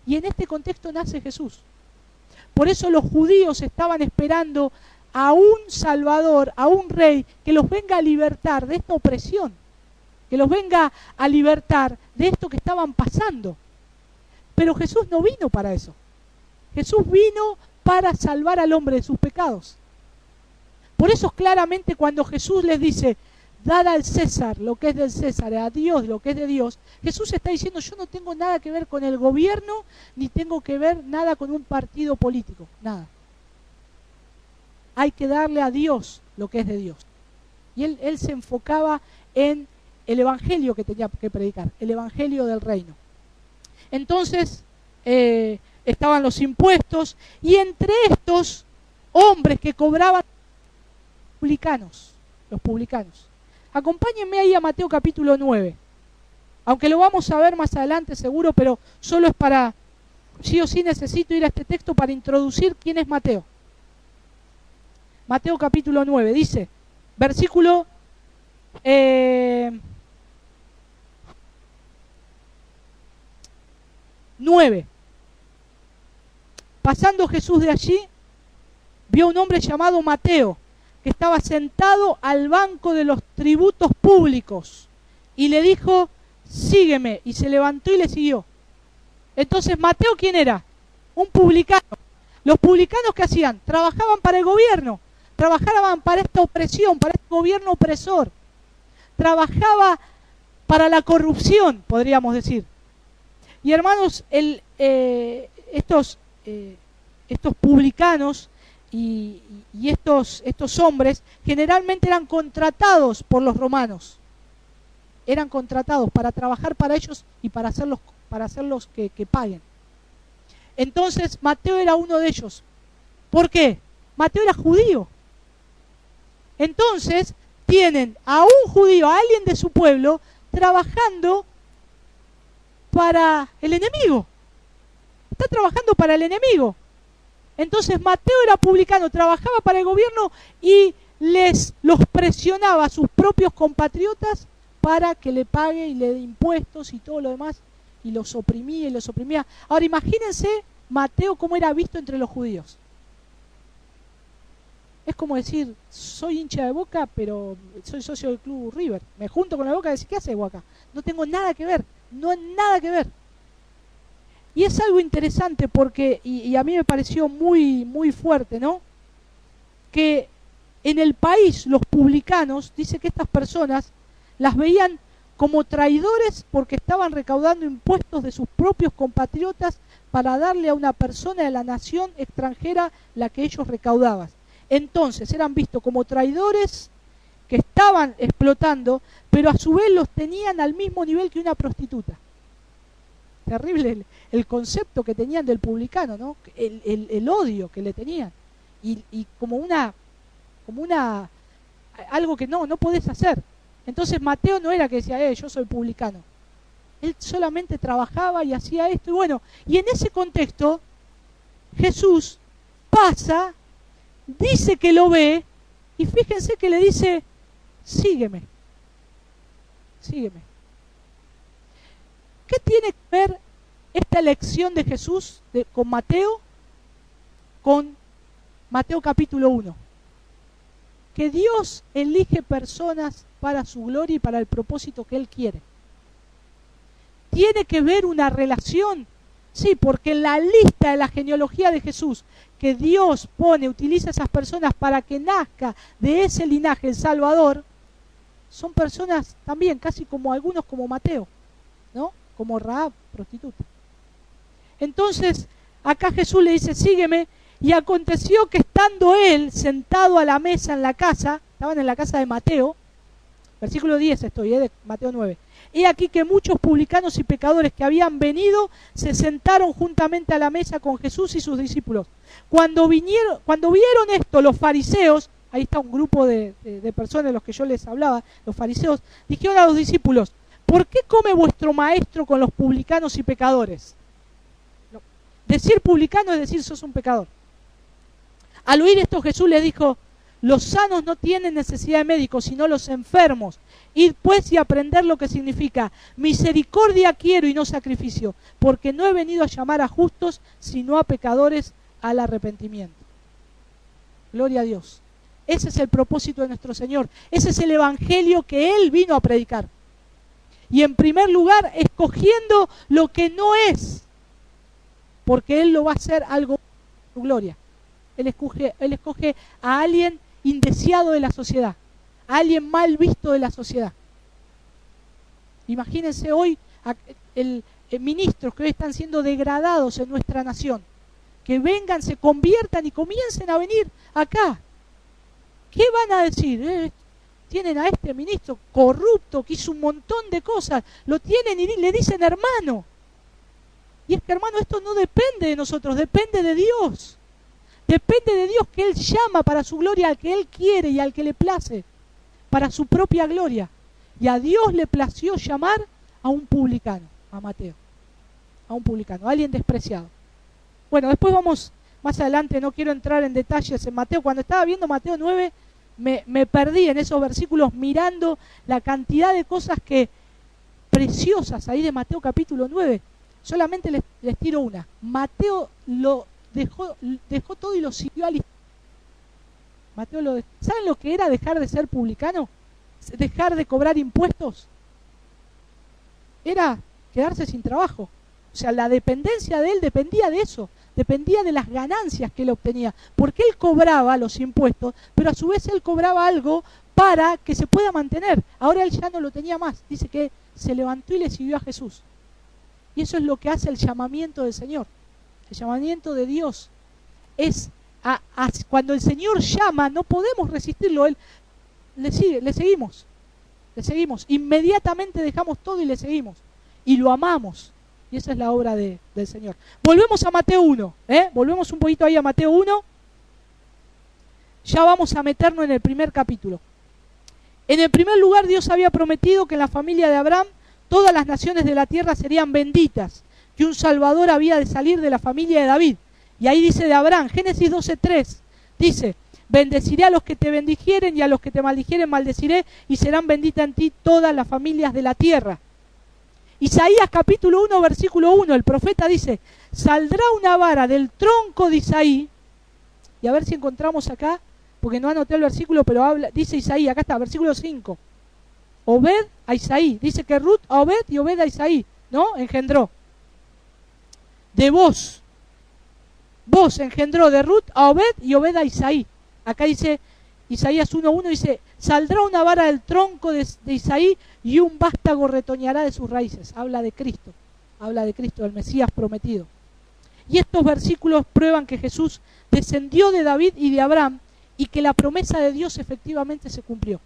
Y en este contexto nace Jesús. Por eso los judíos estaban esperando a un Salvador, a un Rey, que los venga a libertar de esta opresión, que los venga a libertar de esto que estaban pasando. Pero Jesús no vino para eso. Jesús vino para salvar al hombre de sus pecados. Por eso claramente cuando Jesús les dice, dad al César lo que es del César, a Dios lo que es de Dios, Jesús está diciendo, yo no tengo nada que ver con el gobierno, ni tengo que ver nada con un partido político, nada. Hay que darle a Dios lo que es de Dios. Y él se enfocaba en el evangelio que tenía que predicar, el evangelio del reino. Entonces, estaban los impuestos, y entre estos hombres que cobraban los publicanos. Acompáñenme ahí a Mateo capítulo 9. Aunque lo vamos a ver más adelante seguro, pero solo es para, sí o sí necesito ir a este texto para introducir quién es Mateo. Mateo capítulo 9, dice, versículo 9. Pasando Jesús de allí, vio a un hombre llamado Mateo, que estaba sentado al banco de los tributos públicos, y le dijo, sígueme, y se levantó y le siguió. Entonces, ¿Mateo quién era? Un publicano. Los publicanos, ¿qué hacían? Trabajaban para el gobierno, trabajaban para esta opresión, para este gobierno opresor. Trabajaba para la corrupción, podríamos decir. Y hermanos, estos publicanos y estos hombres generalmente eran contratados por los romanos. Eran contratados para trabajar para ellos y para hacerlos que paguen. Entonces Mateo era uno de ellos. ¿Por qué? Mateo era judío. Entonces tienen a un judío, a alguien de su pueblo, trabajando para el enemigo. Está trabajando para el enemigo. Entonces Mateo era publicano, trabajaba para el gobierno y los presionaba a sus propios compatriotas para que le pague y le dé impuestos y todo lo demás, y los oprimía y los oprimía. Ahora imagínense Mateo cómo era visto entre los judíos. Es como decir, soy hincha de Boca, pero soy socio del club River. Me junto con la Boca y decir, ¿qué hace Boca? No tengo nada que ver, no hay nada que ver. Y es algo interesante porque, y a mí me pareció muy, muy fuerte, ¿no? Que en el país los publicanos, dice que estas personas las veían como traidores porque estaban recaudando impuestos de sus propios compatriotas para darle a una persona de la nación extranjera la que ellos recaudaban. Entonces eran vistos como traidores que estaban explotando, pero a su vez los tenían al mismo nivel que una prostituta. Terrible el concepto que tenían del publicano, ¿no? El odio que le tenían. Y como algo que no podés hacer. Entonces Mateo no era que decía, yo soy publicano. Él solamente trabajaba y hacía esto. Y bueno, y en ese contexto, Jesús pasa, dice que lo ve, y fíjense que le dice, sígueme. Sígueme. ¿Qué tiene que ver esta elección de Jesús con Mateo? Con Mateo capítulo 1. Que Dios elige personas para su gloria y para el propósito que Él quiere. Tiene que ver una relación, sí, porque en la lista de la genealogía de Jesús, que Dios utiliza a esas personas para que nazca de ese linaje el Salvador, son personas también, casi como algunos como Mateo, ¿no? Como Rahab, prostituta. Entonces, acá Jesús le dice, sígueme, y aconteció que estando él sentado a la mesa en la casa, estaban en la casa de Mateo, versículo 10 de Mateo 9, he aquí que muchos publicanos y pecadores que habían venido se sentaron juntamente a la mesa con Jesús y sus discípulos. Cuando vieron esto los fariseos, ahí está un grupo de personas de los que yo les hablaba, los fariseos, dijeron a los discípulos, ¿por qué come vuestro maestro con los publicanos y pecadores? No. Decir publicano es decir sos un pecador. Al oír esto Jesús les dijo, los sanos no tienen necesidad de médicos, sino los enfermos. Id pues y aprender lo que significa, misericordia quiero y no sacrificio, porque no he venido a llamar a justos, sino a pecadores al arrepentimiento. Gloria a Dios. Ese es el propósito de nuestro Señor. Ese es el evangelio que Él vino a predicar. Y en primer lugar, escogiendo lo que no es, porque Él lo va a hacer algo por su gloria. Él escoge a alguien indeseado de la sociedad, a alguien mal visto de la sociedad. Imagínense hoy ministros que hoy están siendo degradados en nuestra nación, que vengan, se conviertan y comiencen a venir acá. ¿Qué van a decir? Tienen a este ministro corrupto que hizo un montón de cosas, lo tienen y le dicen hermano. Y es que hermano, esto no depende de nosotros, depende de Dios. Depende de Dios que Él llama para su gloria al que Él quiere y al que le place, para su propia gloria. Y a Dios le plació llamar a un publicano, a Mateo, a un publicano, a alguien despreciado. Bueno, después vamos más adelante, no quiero entrar en detalles en Mateo. Cuando estaba viendo Mateo 9, me perdí en esos versículos mirando la cantidad de cosas preciosas ahí de Mateo capítulo 9. Solamente les tiro una. Mateo lo dejó todo y lo siguió al instante. ¿Saben lo que era dejar de ser publicano? Dejar de cobrar impuestos. Era quedarse sin trabajo. O sea, la dependencia de él dependía de eso. Dependía de las ganancias que él obtenía. Porque él cobraba los impuestos, pero a su vez él cobraba algo para que se pueda mantener. Ahora él ya no lo tenía más. Dice que se levantó y le siguió a Jesús. Y eso es lo que hace el llamamiento del Señor. El llamamiento de Dios es cuando el Señor llama, no podemos resistirlo. Él le seguimos. Inmediatamente dejamos todo y le seguimos. Y lo amamos. Y esa es la obra del Señor. Volvemos a Mateo 1. Volvemos un poquito ahí a Mateo 1. Ya vamos a meternos en el primer capítulo. En el primer lugar, Dios había prometido que en la familia de Abraham todas las naciones de la tierra serían benditas, que un Salvador había de salir de la familia de David. Y ahí dice de Abraham, Génesis 12:3, dice: bendeciré a los que te bendijeren y a los que te maldijeren maldeciré, y serán benditas en ti todas las familias de la tierra. Isaías capítulo 1, versículo 1, el profeta dice: saldrá una vara del tronco de Isaí, y a ver si encontramos acá, porque no anoté el versículo, pero dice Isaí, acá está, versículo 5. Obed a Isaí, dice que Ruth a Obed y Obed a Isaí, ¿no? Engendró. De vos engendró de Ruth a Obed y Obed a Isaí. Acá dice Isaías 1:1, dice: saldrá una vara del tronco de Isaí y un vástago retoñará de sus raíces. Habla de Cristo, del Mesías prometido. Y estos versículos prueban que Jesús descendió de David y de Abraham, y que la promesa de Dios efectivamente se cumplió.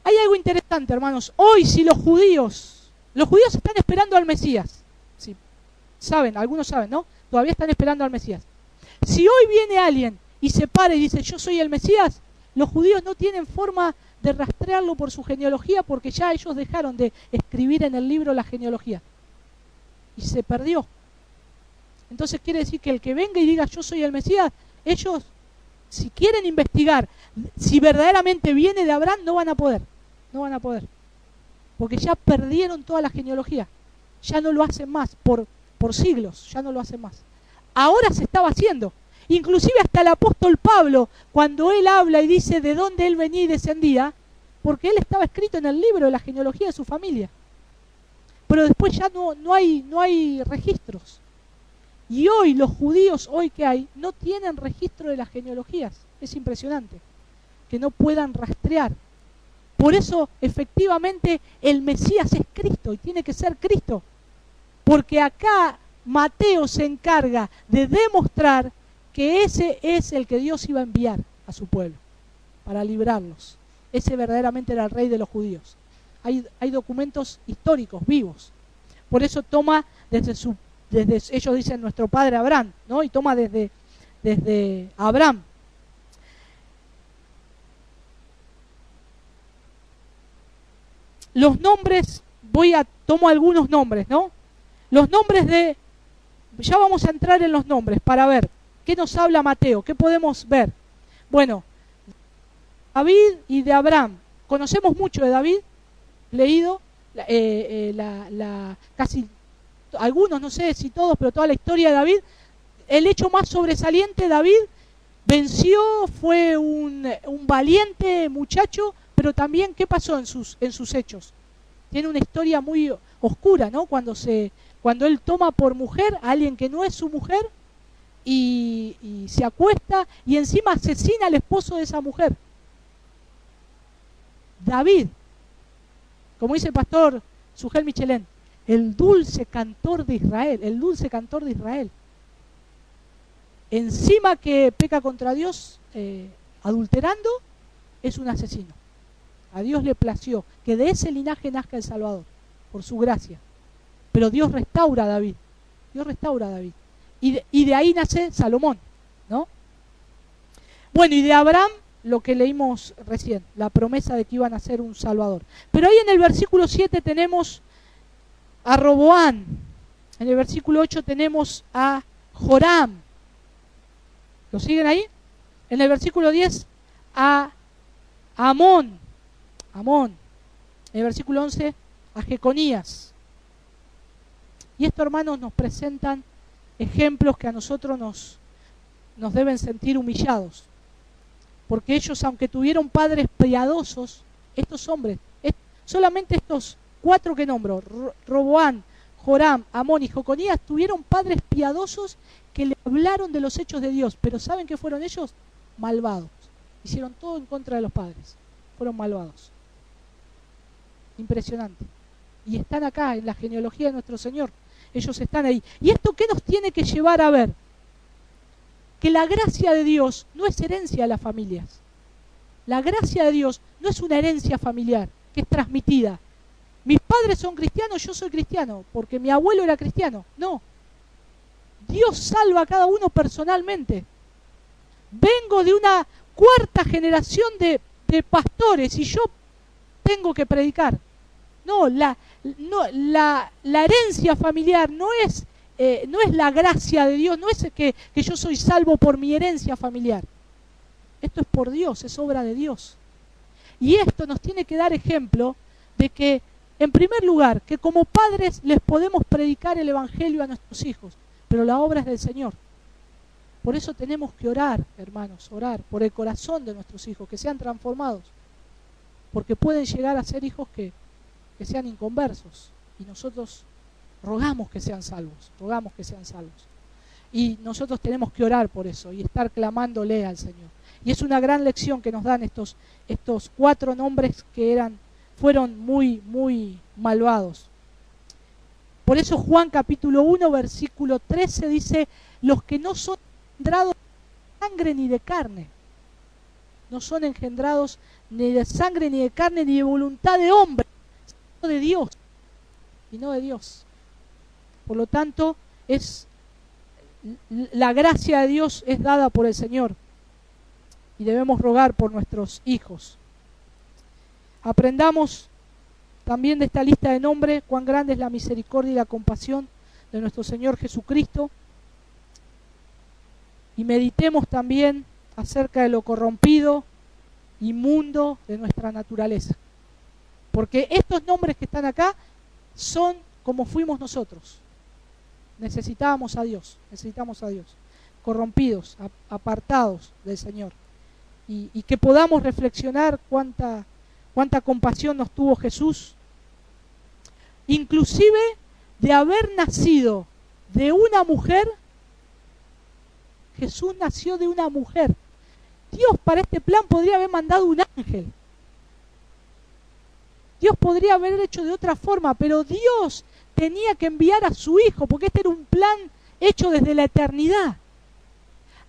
Hay algo interesante, hermanos. Hoy, si los judíos están esperando al Mesías, sí, saben, algunos saben, ¿no? Todavía están esperando al Mesías. Si hoy viene alguien y se para y dice: yo soy el Mesías, los judíos no tienen forma de rastrearlo por su genealogía, porque ya ellos dejaron de escribir en el libro la genealogía y se perdió. Entonces quiere decir que el que venga y diga: yo soy el Mesías, ellos, si quieren investigar si verdaderamente viene de Abraham, no van a poder, porque ya perdieron toda la genealogía, ya no lo hacen más, por siglos, ya no lo hacen más. Ahora se estaba haciendo, inclusive hasta el apóstol Pablo, cuando él habla y dice de dónde él venía y descendía, porque él estaba escrito en el libro de la genealogía de su familia, pero después ya no hay registros. Y hoy los judíos, que hay, no tienen registro de las genealogías. Es impresionante que no puedan rastrear. Por eso, efectivamente, el Mesías es Cristo y tiene que ser Cristo. Porque acá Mateo se encarga de demostrar que ese es el que Dios iba a enviar a su pueblo para librarlos. Ese verdaderamente era el rey de los judíos. Hay documentos históricos, vivos. Por eso toma desde ellos dicen nuestro padre Abraham, ¿no? Y toma desde Abraham. Los nombres, tomo algunos nombres, ¿no? Los nombres ya vamos a entrar en los nombres para ver qué nos habla Mateo, qué podemos ver. Bueno, David y de Abraham. Conocemos mucho de David, leído casi algunos, no sé si todos, pero toda la historia de David. El hecho más sobresaliente: David venció, fue un valiente muchacho, pero también, ¿qué pasó en sus hechos? Tiene una historia muy oscura, ¿no? Cuando él toma por mujer a alguien que no es su mujer y se acuesta y encima asesina al esposo de esa mujer. David, como dice el pastor Sujel Michelén, el dulce cantor de Israel, encima que peca contra Dios adulterando, es un asesino. A Dios le plació que de ese linaje nazca el Salvador, por su gracia. Pero Dios restaura a David. Y de ahí nace Salomón, ¿no? Bueno, y de Abraham, lo que leímos recién, la promesa de que iban a ser un Salvador. Pero ahí en el versículo 7 tenemos a Roboam. En el versículo 8 tenemos a Joram. ¿Lo siguen ahí? En el versículo 10 a Amón. En el versículo 11 a Jeconías. Y estos hermanos nos presentan ejemplos que a nosotros nos deben sentir humillados. Porque ellos, aunque tuvieron padres piadosos, estos hombres, solamente estos 4 que nombro, Roboam, Joram, Amón y Jeconías, tuvieron padres piadosos que le hablaron de los hechos de Dios. Pero ¿saben qué fueron ellos? Malvados. Hicieron todo en contra de los padres. Fueron malvados. Impresionante. Y están acá en la genealogía de nuestro Señor. Ellos están ahí. ¿Y esto qué nos tiene que llevar a ver? que la gracia de Dios no es herencia de las familias. La gracia de Dios no es una herencia familiar que es transmitida. Mis padres son cristianos, yo soy cristiano, porque mi abuelo era cristiano. No. Dios salva a cada uno personalmente. Vengo de una cuarta generación de pastores y yo tengo que predicar. No, la herencia familiar no es la gracia de Dios, no es que yo soy salvo por mi herencia familiar. Esto es por Dios, es obra de Dios. Y esto nos tiene que dar ejemplo de que, en primer lugar, que como padres les podemos predicar el Evangelio a nuestros hijos, pero la obra es del Señor. Por eso tenemos que orar, hermanos, orar por el corazón de nuestros hijos, que sean transformados. Porque pueden llegar a ser hijos que sean inconversos. Y nosotros rogamos que sean salvos, rogamos que sean salvos. Y nosotros tenemos que orar por eso y estar clamándole al Señor. Y es una gran lección que nos dan estos 4 nombres que fueron muy, muy malvados. Por eso Juan capítulo 1, versículo 13 dice, los que no son engendrados de sangre ni de carne, no son engendrados ni de sangre ni de carne ni de voluntad de hombre, sino de Dios, y no de Dios. Por lo tanto, la gracia de Dios es dada por el Señor y debemos rogar por nuestros hijos. Aprendamos también de esta lista de nombres cuán grande es la misericordia y la compasión de nuestro Señor Jesucristo, y meditemos también acerca de lo corrompido, inmundo de nuestra naturaleza. Porque estos nombres que están acá son como fuimos nosotros. Necesitamos a Dios, corrompidos, apartados del Señor. Y que podamos reflexionar cuánta compasión nos tuvo Jesús, inclusive de haber nacido de una mujer. Jesús nació de una mujer. Dios para este plan podría haber mandado un ángel. Dios podría haber hecho de otra forma, pero Dios tenía que enviar a su Hijo, porque este era un plan hecho desde la eternidad.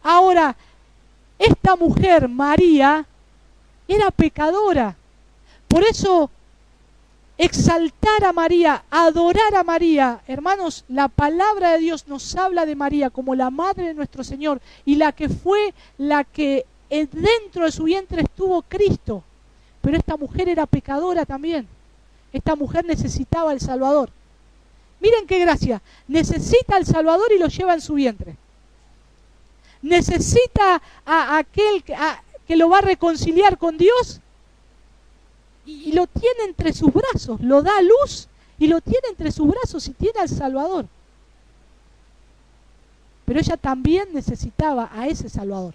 Ahora, esta mujer, María, era pecadora. Por eso, exaltar a María, adorar a María, hermanos, la palabra de Dios nos habla de María como la madre de nuestro Señor y la que fue la que dentro de su vientre estuvo Cristo. Pero esta mujer era pecadora también. Esta mujer necesitaba al Salvador. Miren qué gracia. Necesita al Salvador y lo lleva en su vientre. Necesita a aquel que lo va a reconciliar con Dios y lo tiene entre sus brazos. Lo da a luz y lo tiene entre sus brazos y tiene al Salvador. Pero ella también necesitaba a ese Salvador.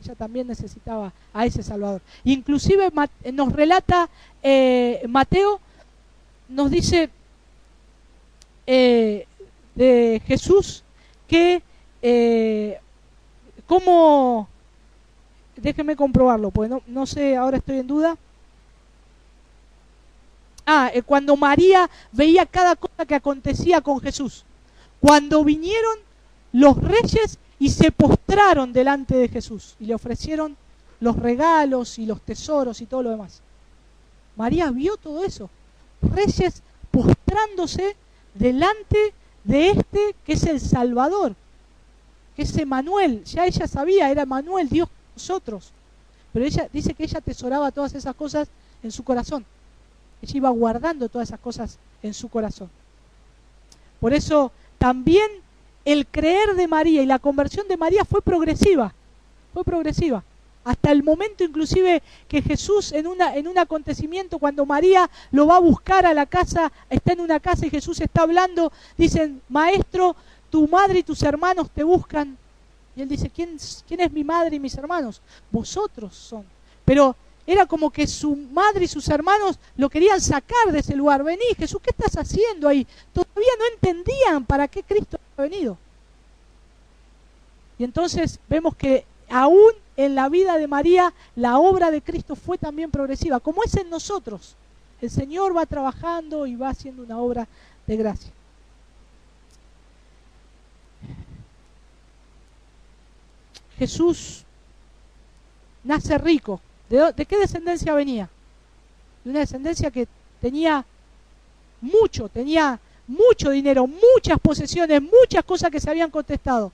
Ella también necesitaba a ese Salvador. Inclusive nos relata Mateo, nos dice de Jesús que cómo, déjenme comprobarlo, porque no sé, ahora estoy en duda. Cuando María veía cada cosa que acontecía con Jesús. Cuando vinieron los reyes y se postraron delante de Jesús y le ofrecieron los regalos y los tesoros y todo lo demás. María vio todo eso. Reyes postrándose delante de este que es el Salvador, que es Emmanuel. Ya ella sabía, era Emmanuel, Dios con nosotros. Pero ella dice que ella atesoraba todas esas cosas en su corazón. Ella iba guardando todas esas cosas en su corazón. Por eso también el creer de María y la conversión de María fue progresiva. Fue progresiva. Hasta el momento inclusive que Jesús en un acontecimiento, cuando María lo va a buscar a la casa, está en una casa y Jesús está hablando, dicen, Maestro, tu madre y tus hermanos te buscan. Y él dice, ¿quién es mi madre y mis hermanos? Vosotros son. Pero era como que su madre y sus hermanos lo querían sacar de ese lugar. Vení, Jesús, ¿qué estás haciendo ahí? Todavía no entendían para qué Cristo había venido. Y entonces vemos que aún en la vida de María, la obra de Cristo fue también progresiva, como es en nosotros. El Señor va trabajando y va haciendo una obra de gracia. Jesús nace rico. ¿De qué descendencia venía? De una descendencia que tenía mucho dinero, muchas posesiones, muchas cosas que se habían contestado.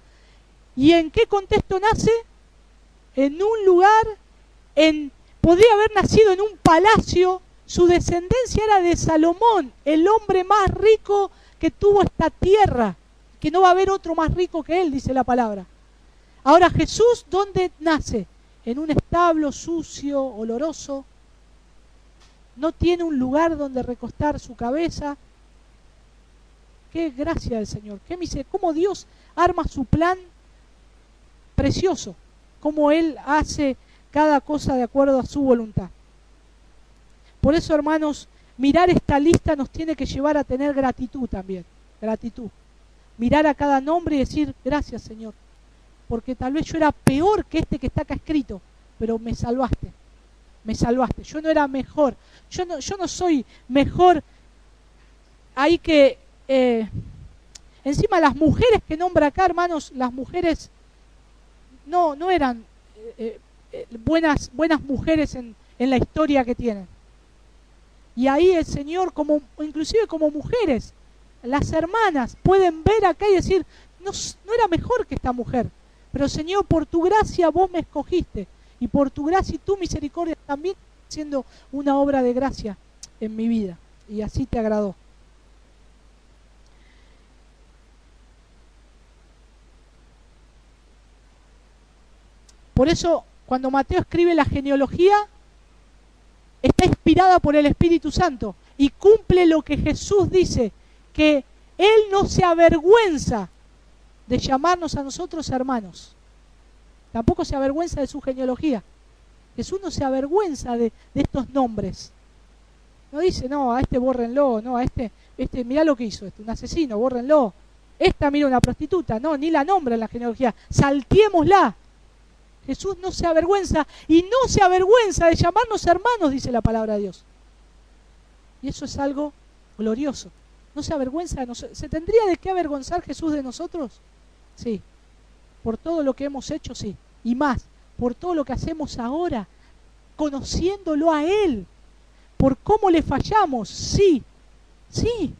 ¿Y en qué contexto nace? En un lugar, podría haber nacido en un palacio. Su descendencia era de Salomón, el hombre más rico que tuvo esta tierra, que no va a haber otro más rico que él, dice la palabra. Ahora, Jesús, ¿dónde nace? En un establo sucio, oloroso. No tiene un lugar donde recostar su cabeza. Qué gracia del Señor, qué misericordia, cómo Dios arma su plan precioso, cómo Él hace cada cosa de acuerdo a su voluntad. Por eso, hermanos, mirar esta lista nos tiene que llevar a tener gratitud también, gratitud. Mirar a cada nombre y decir, gracias Señor, porque tal vez yo era peor que este que está acá escrito, pero me salvaste, yo no era mejor, yo no soy mejor. Hay que, encima las mujeres que nombra acá, hermanos, las mujeres no eran buenas mujeres en la historia que tienen. Y ahí el Señor, inclusive como mujeres, las hermanas pueden ver acá y decir, no era mejor que esta mujer, pero Señor, por tu gracia vos me escogiste, y por tu gracia y tu misericordia también haciendo una obra de gracia en mi vida, y así te agradó. Por eso, cuando Mateo escribe la genealogía, está inspirada por el Espíritu Santo y cumple lo que Jesús dice, que Él no se avergüenza de llamarnos a nosotros hermanos. Tampoco se avergüenza de su genealogía. Jesús no se avergüenza de estos nombres. No dice, no, a este bórrenlo, no, a este mirá lo que hizo, un asesino, bórrenlo. Esta mira una prostituta, no, ni la nombra en la genealogía, salteémosla. Jesús no se avergüenza y no se avergüenza de llamarnos hermanos, dice la palabra de Dios. Y eso es algo glorioso. No se avergüenza de nosotros. ¿Se tendría de qué avergonzar Jesús de nosotros? Sí. Por todo lo que hemos hecho, sí. Y más, por todo lo que hacemos ahora, conociéndolo a Él. Por cómo le fallamos, sí. Sí.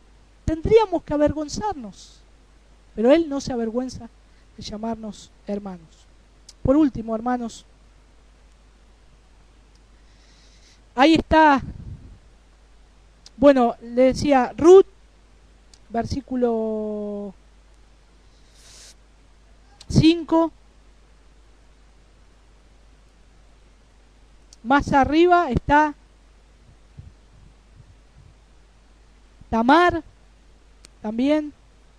Tendríamos que avergonzarnos. Pero Él no se avergüenza de llamarnos hermanos. Por último, hermanos, ahí está, bueno, le decía Ruth, versículo 5, más arriba está Tamar, también,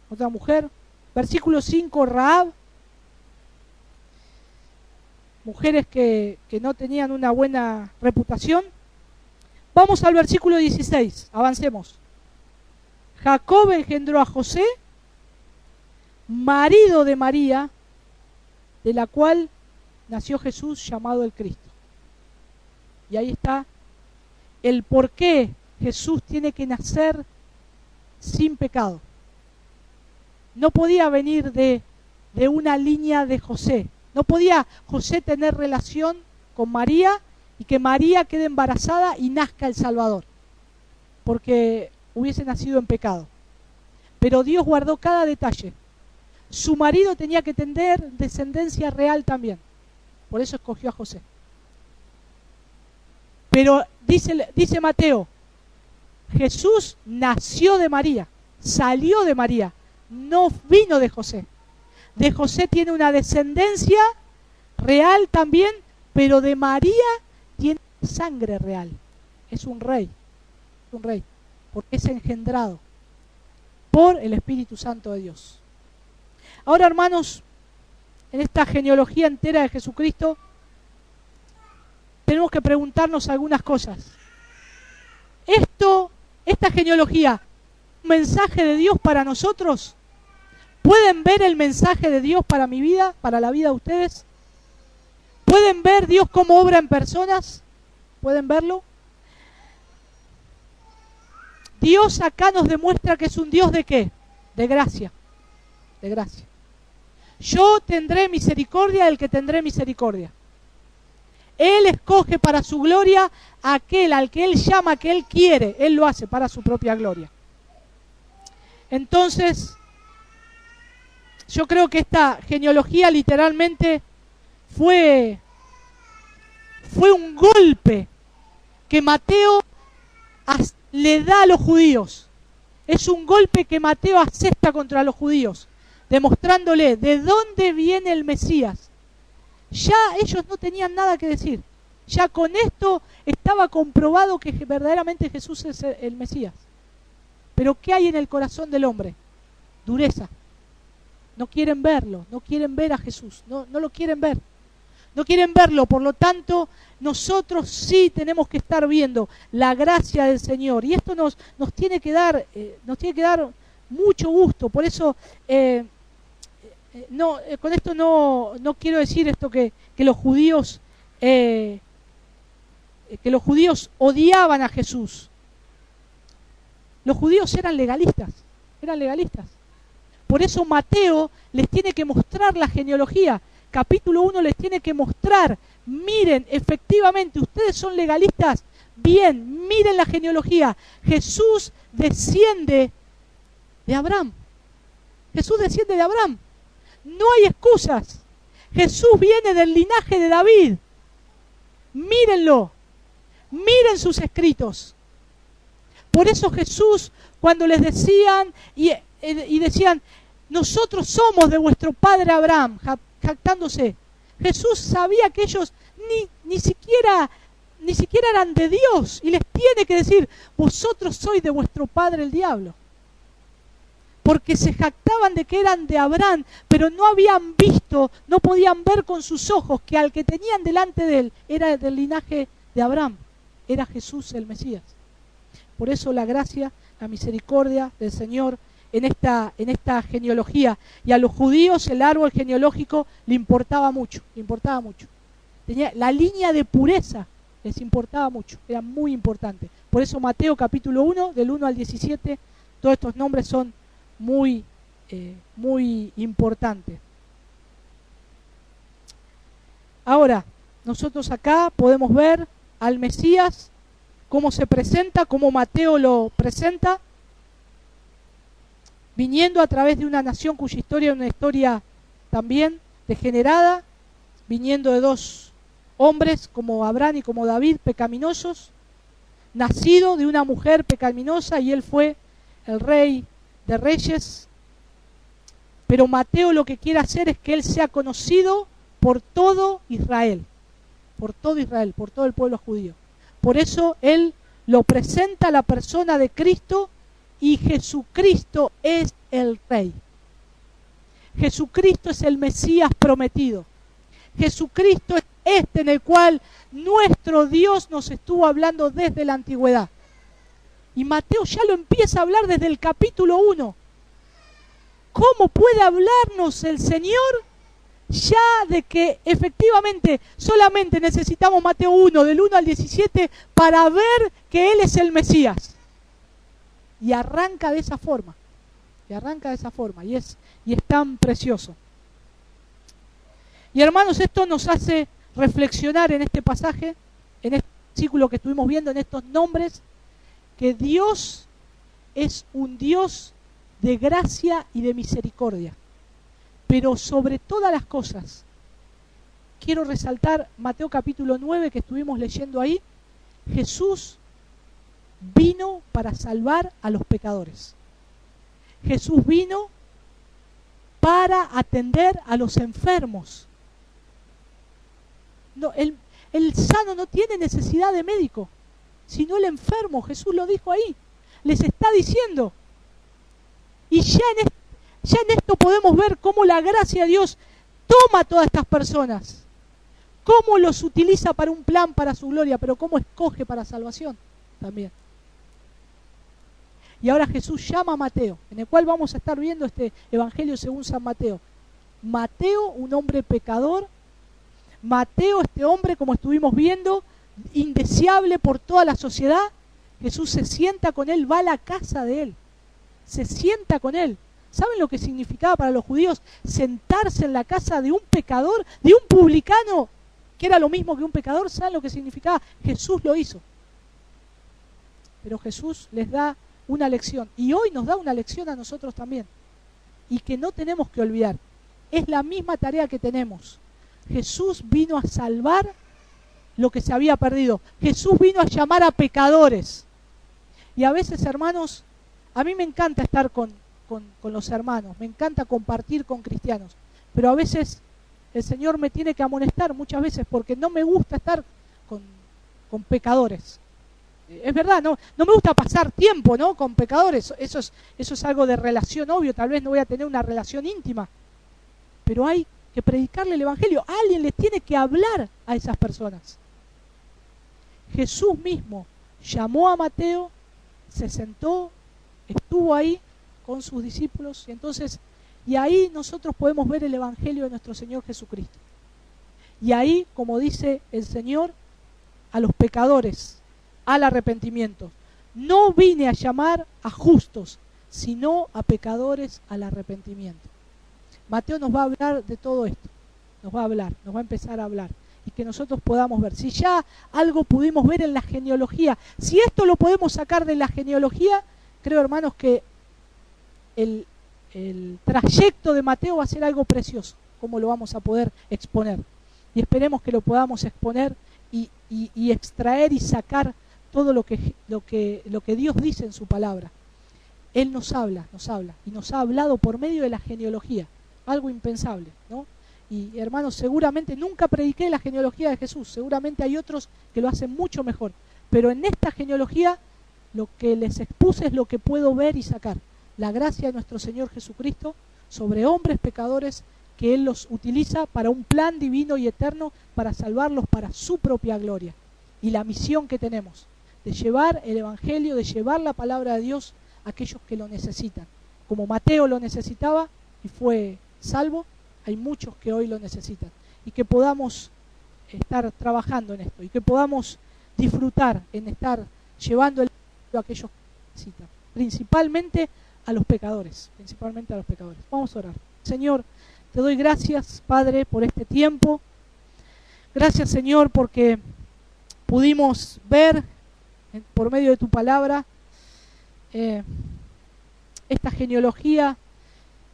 otra mujer, versículo 5, Rahab, mujeres que no tenían una buena reputación. Vamos al versículo 16, avancemos. Jacob engendró a José, marido de María, de la cual nació Jesús llamado el Cristo. Y ahí está el por qué Jesús tiene que nacer sin pecado. No podía venir de una línea de José. No podía José tener relación con María y que María quede embarazada y nazca el Salvador, porque hubiese nacido en pecado. Pero Dios guardó cada detalle. Su marido tenía que tener descendencia real también. Por eso escogió a José. Pero dice Mateo, Jesús nació de María, salió de María, no vino de José. De José tiene una descendencia real también, pero de María tiene sangre real. Es un rey, porque es engendrado por el Espíritu Santo de Dios. Ahora, hermanos, en esta genealogía entera de Jesucristo, tenemos que preguntarnos algunas cosas. Esta genealogía, ¿un mensaje de Dios para nosotros? ¿Pueden ver el mensaje de Dios para mi vida, para la vida de ustedes? ¿Pueden ver Dios cómo obra en personas? ¿Pueden verlo? Dios acá nos demuestra que es un Dios ¿de qué? De gracia. De gracia. Yo tendré misericordia del que tendré misericordia. Él escoge para su gloria a aquel al que Él llama, que Él quiere. Él lo hace para su propia gloria. Entonces, yo creo que esta genealogía literalmente fue un golpe que Mateo le da a los judíos. Es un golpe que Mateo asesta contra los judíos, demostrándole de dónde viene el Mesías. Ya ellos no tenían nada que decir. Ya con esto estaba comprobado que verdaderamente Jesús es el Mesías. Pero ¿qué hay en el corazón del hombre? Dureza. No quieren verlo, no quieren ver a Jesús, no lo quieren ver. No quieren verlo, por lo tanto, nosotros sí tenemos que estar viendo la gracia del Señor. Y esto nos tiene que dar mucho gusto. Por eso, con esto no quiero decir esto que los judíos odiaban a Jesús. Los judíos eran legalistas. Por eso Mateo les tiene que mostrar la genealogía. Capítulo 1 les tiene que mostrar, miren, efectivamente, ustedes son legalistas, bien, miren la genealogía. Jesús desciende de Abraham. Jesús desciende de Abraham. No hay excusas. Jesús viene del linaje de David. Mírenlo. Miren sus escritos. Por eso Jesús, cuando les decían y decían, nosotros somos de vuestro padre Abraham, jactándose, Jesús sabía que ellos ni siquiera eran de Dios, y les tiene que decir, vosotros sois de vuestro padre el diablo. Porque se jactaban de que eran de Abraham, pero no habían visto, no podían ver con sus ojos que al que tenían delante de él era del linaje de Abraham, era Jesús el Mesías. Por eso la gracia, la misericordia del Señor en esta genealogía. Y a los judíos el árbol genealógico le importaba mucho. Tenía la línea de pureza, les importaba mucho, era muy importante. Por eso Mateo capítulo 1, del 1 al 17, todos estos nombres son muy importantes. Ahora, nosotros acá podemos ver al Mesías, cómo se presenta, cómo Mateo lo presenta, viniendo a través de una nación cuya historia es una historia también degenerada, viniendo de dos hombres como Abraham y como David, pecaminosos, nacido de una mujer pecaminosa, y él fue el rey de reyes. Pero Mateo lo que quiere hacer es que él sea conocido por todo Israel, por todo el pueblo judío. Por eso él lo presenta a la persona de Cristo, y Jesucristo es el Rey. Jesucristo es el Mesías prometido. Jesucristo es este en el cual nuestro Dios nos estuvo hablando desde la antigüedad. Y Mateo ya lo empieza a hablar desde el capítulo 1. ¿Cómo puede hablarnos el Señor ya de que efectivamente solamente necesitamos Mateo 1, del 1 al 17, para ver que Él es el Mesías? Y arranca de esa forma. Y es tan precioso. Y hermanos, esto nos hace reflexionar en este pasaje, en este versículo que estuvimos viendo, en estos nombres, que Dios es un Dios de gracia y de misericordia. Pero sobre todas las cosas, quiero resaltar Mateo capítulo 9 que estuvimos leyendo ahí. Jesús vino para salvar a los pecadores. Jesús vino para atender a los enfermos. No, el sano no tiene necesidad de médico, sino el enfermo. Jesús lo dijo ahí. Les está diciendo. Y ya en esto podemos ver cómo la gracia de Dios toma a todas estas personas, cómo los utiliza para un plan para su gloria, pero cómo escoge para salvación también. Y ahora Jesús llama a Mateo, en el cual vamos a estar viendo este evangelio según San Mateo. Mateo, un hombre pecador. Mateo, este hombre, como estuvimos viendo, indeseable por toda la sociedad. Jesús se sienta con él, va a la casa de él, se sienta con él, ¿Saben lo que significaba para los judíos sentarse en la casa de un pecador, de un publicano, que era lo mismo que un pecador? ¿Saben lo que significaba? Jesús lo hizo. Pero Jesús les da una lección, y hoy nos da una lección a nosotros también, y que no tenemos que olvidar. Es la misma tarea que tenemos. Jesús vino a salvar lo que se había perdido. Jesús vino a llamar a pecadores. Y a veces, hermanos, a mí me encanta estar con los hermanos, me encanta compartir con cristianos, pero a veces el Señor me tiene que amonestar muchas veces porque no me gusta estar con pecadores. Es verdad, no me gusta pasar tiempo, ¿no?, con pecadores. Eso es algo de relación, obvio. Tal vez no voy a tener una relación íntima, pero hay que predicarle el Evangelio. Alguien les tiene que hablar a esas personas. Jesús mismo llamó a Mateo, se sentó, estuvo ahí con sus discípulos, y ahí nosotros podemos ver el Evangelio de nuestro Señor Jesucristo. Y ahí, como dice el Señor, a los pecadores, al arrepentimiento. No vine a llamar a justos, sino a pecadores al arrepentimiento. Mateo nos va a hablar de todo esto, nos va a empezar a hablar, y que nosotros podamos ver. Si ya algo pudimos ver en la genealogía, si esto lo podemos sacar de la genealogía, creo, hermanos, que el trayecto de Mateo va a ser algo precioso, como lo vamos a poder exponer. Y esperemos que lo podamos exponer y extraer y sacar todo lo que Dios dice en su palabra. Él nos habla, y nos ha hablado por medio de la genealogía, algo impensable, ¿no? Y hermanos, seguramente nunca prediqué la genealogía de Jesús, seguramente hay otros que lo hacen mucho mejor, pero en esta genealogía lo que les expuse es lo que puedo ver y sacar, la gracia de nuestro Señor Jesucristo sobre hombres pecadores, que Él los utiliza para un plan divino y eterno, para salvarlos para su propia gloria, y la misión que tenemos de llevar el Evangelio, de llevar la palabra de Dios a aquellos que lo necesitan. Como Mateo lo necesitaba y fue salvo, hay muchos que hoy lo necesitan. Y que podamos estar trabajando en esto, y que podamos disfrutar en estar llevando el Evangelio a aquellos que lo necesitan. Principalmente a los pecadores. Vamos a orar. Señor, te doy gracias, Padre, por este tiempo. Gracias, Señor, porque pudimos ver por medio de tu palabra esta genealogía,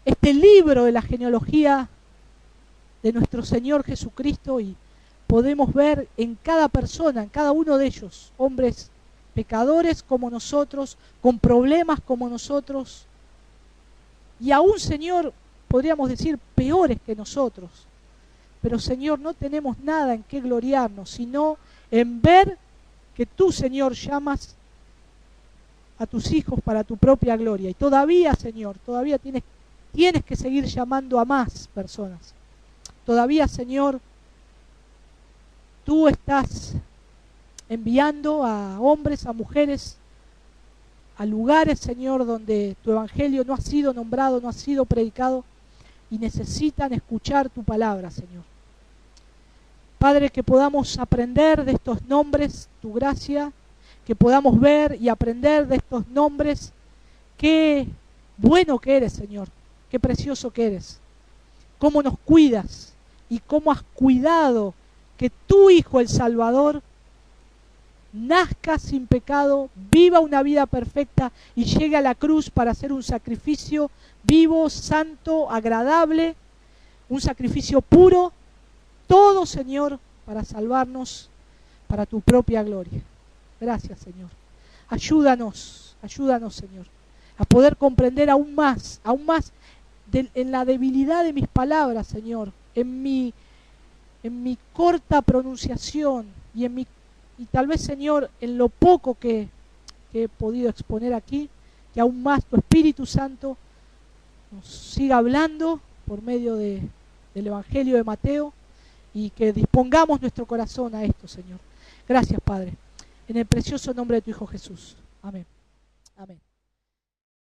este libro de la genealogía de nuestro Señor Jesucristo, y podemos ver en cada persona, en cada uno de ellos, hombres pecadores como nosotros, con problemas como nosotros, y aún, Señor, podríamos decir peores que nosotros. Pero, Señor, no tenemos nada en qué gloriarnos, sino en ver que tú, Señor, llamas a tus hijos para tu propia gloria. Y todavía, Señor, todavía tienes que seguir llamando a más personas. Todavía, Señor, tú estás enviando a hombres, a mujeres, a lugares, Señor, donde tu Evangelio no ha sido nombrado, no ha sido predicado, y necesitan escuchar tu palabra, Señor. Padre, que podamos aprender de estos nombres, tu gracia, que podamos ver y aprender de estos nombres, qué bueno que eres, Señor, qué precioso que eres, cómo nos cuidas y cómo has cuidado que tu Hijo, el Salvador, nazca sin pecado, viva una vida perfecta y llegue a la cruz para hacer un sacrificio vivo, santo, agradable, un sacrificio puro, todo, Señor, para salvarnos para tu propia gloria. Gracias, Señor. Ayúdanos, Señor, a poder comprender aún más en la debilidad de mis palabras, Señor, en mi corta pronunciación y tal vez, Señor, en lo poco que he podido exponer aquí, que aún más tu Espíritu Santo nos siga hablando por medio del Evangelio de Mateo, y que dispongamos nuestro corazón a esto, Señor. Gracias, Padre. En el precioso nombre de tu Hijo Jesús. Amén. Amén.